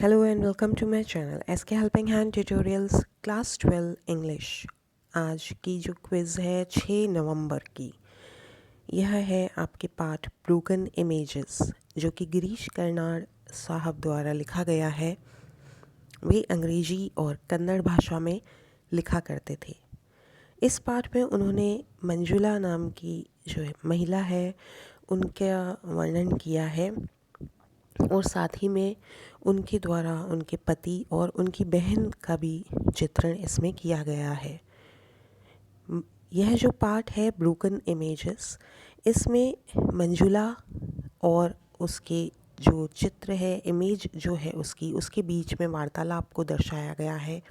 Hello and welcome to my channel SK Helping Hand Tutorials Class 12 English। आज की जो quiz है 6 नवंबर की, यह है आपके पाठ ब्रोकन इमेजेस, जो कि गिरीश कर्नाड साहब द्वारा लिखा गया है। वे अंग्रेजी और कन्नड़ भाषा में लिखा करते थे। इस पाठ में उन्होंने मंजुला नाम की जो महिला है उनका वर्णन किया है और साथ ही में उनके द्वारा उनके पति और उनकी बहन का भी चित्रण इसमें किया गया है। यह जो पार्ट है ब्रोकन इमेजेस, इसमें मंजुला और उसके जो चित्र है, इमेज जो है उसके बीच में वार्तालाप को दर्शाया गया है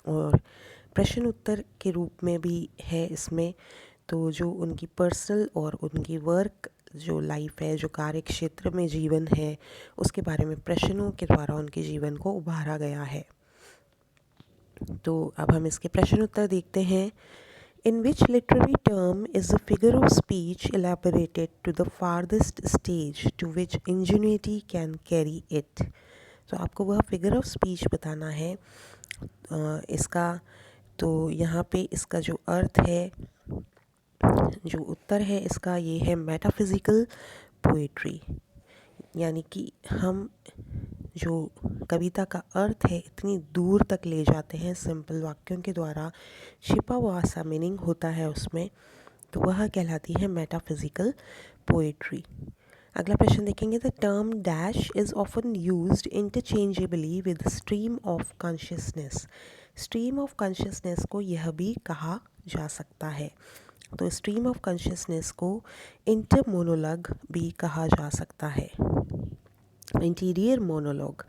और प्रश्न उत्तर के रूप में भी है इसमें। तो जो उनकी पर्सनल और उनकी वर्क जो लाइफ है, जो कार्य क्षेत्र में जीवन है, उसके बारे में प्रश्नों के द्वारा उनके जीवन को उभारा गया है। तो अब हम इसके प्रश्न उत्तर देखते हैं। In which literary term is the figure of speech elaborated to the farthest stage to which ingenuity can carry it? तो आपको वह फिगर ऑफ स्पीच बताना है इसका। तो यहाँ पे इसका जो अर्थ है, जो उत्तर है इसका ये है मेटाफिज़िकल पोएट्री, यानी कि हम जो कविता का अर्थ है इतनी दूर तक ले जाते हैं सिंपल वाक्यों के द्वारा, छिपा हुआ सा मीनिंग होता है उसमें, तो वह कहलाती है मेटाफिज़िकल पोएट्री। अगला प्रश्न देखेंगे। The term dash is often used interchangeably with stream of consciousness. Stream of consciousness को यह भी कहा जा सकता है। तो स्ट्रीम ऑफ कॉन्शियसनेस को इंटर मोनोलॉग भी कहा जा सकता है। इंटीरियर मोनोलॉग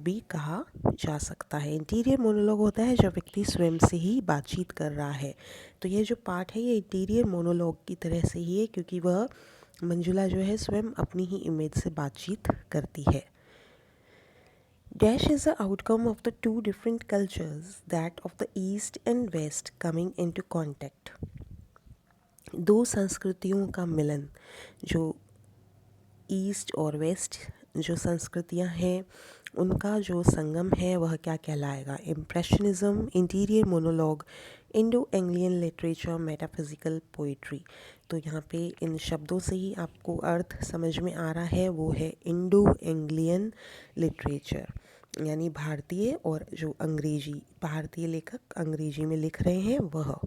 भी कहा जा सकता है। इंटीरियर मोनोलॉग होता है जब व्यक्ति स्वयं से ही बातचीत कर रहा है। तो ये जो पार्ट है ये इंटीरियर मोनोलॉग की तरह से ही है, क्योंकि वह मंजुला जो है स्वयं अपनी ही इमेज से बातचीत करती है। Dash is the outcome of the two different cultures, that of the East and West, coming into contact. दो संस्कृतियों का मिलन, जो ईस्ट और वेस्ट जो संस्कृतियां हैं उनका जो संगम है वह क्या कहलाएगा? Impressionism, interior monologue, Indo Anglian literature, metaphysical poetry. तो यहाँ पे इन शब्दों से ही आपको अर्थ समझ में आ रहा है, वो है इंडो एंग्लियन लिटरेचर, यानी भारतीय और जो अंग्रेजी, भारतीय लेखक अंग्रेजी में लिख रहे हैं वह।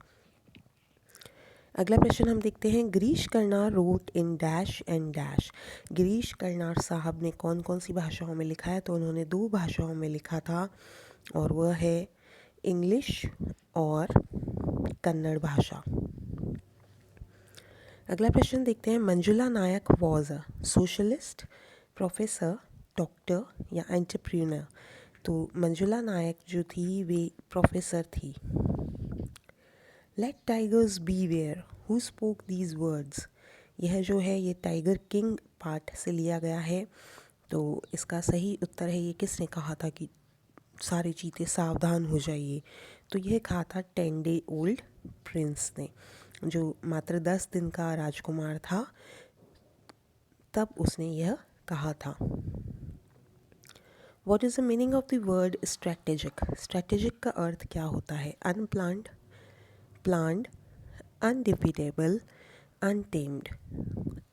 अगला प्रश्न हम देखते हैं। Girish Karnad wrote in dash and dash. Girish Karnad साहब ने कौन कौन सी भाषाओं में लिखा है? तो उन्होंने दो भाषाओं में लिखा था और वह है इंग्लिश और कन्नड़ भाषा। अगला प्रश्न देखते हैं। Manjula Nayak was a socialist, professor, doctor या एंटरप्रेन्योर। तो मंजुला नायक जो थी वे प्रोफेसर थी। Let tigers beware, who spoke these words. यह जो है ये टाइगर किंग पार्ट से लिया गया है। तो इसका सही उत्तर है, ये किसने कहा था कि सारे चीते सावधान हो जाइए? तो यह कहा था 10 डे ओल्ड प्रिंस ने, जो मात्र 10 दिन का राजकुमार था, तब उसने यह कहा था। What is the meaning of the word strategic? Strategic का अर्थ क्या होता है? Unplanned, planned, undefeatable, untamed.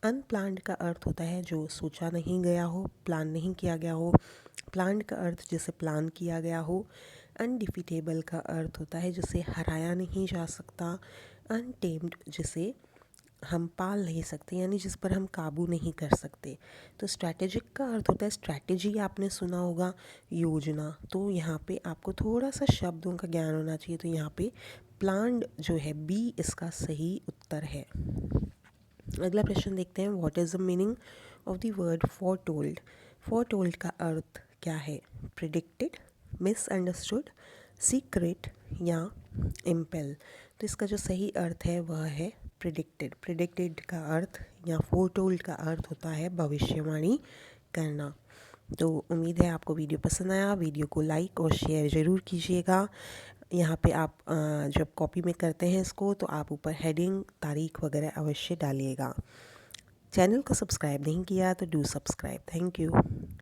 Unplanned का अर्थ होता है जो सोचा नहीं गया हो, प्लान नहीं किया गया हो। प्लान्ड का अर्थ जिसे प्लान किया गया हो। अनडिफीटेबल का अर्थ होता है जिसे हराया नहीं जा सकता। अनटेम्ड जिसे हम पाल नहीं सकते, यानी जिस पर हम काबू नहीं कर सकते। तो स्ट्रैटेजिक का अर्थ होता है, स्ट्रैटेजी आपने सुना होगा, योजना। तो यहाँ पे आपको थोड़ा सा शब्दों का ज्ञान होना चाहिए। तो यहाँ पे प्लान्ड जो है बी इसका सही उत्तर है। अगला प्रश्न देखते हैं। What is the meaning of the word for told? For told का अर्थ क्या है? प्रिडिक्टेड, मिसअंडरस्टूड, सीक्रेट या इम्पेल। तो इसका जो सही अर्थ है वह है प्रिडिक्टेड। प्रिडिक्टेड का अर्थ या फोरटोल्ड का अर्थ होता है भविष्यवाणी करना। तो उम्मीद है आपको वीडियो पसंद आया। वीडियो को लाइक और शेयर ज़रूर कीजिएगा। यहाँ पे आप जब कॉपी में करते हैं इसको, तो आप ऊपर हेडिंग, तारीख वगैरह अवश्य डालिएगा। चैनल को सब्सक्राइब नहीं किया तो डू सब्सक्राइब। Thank you.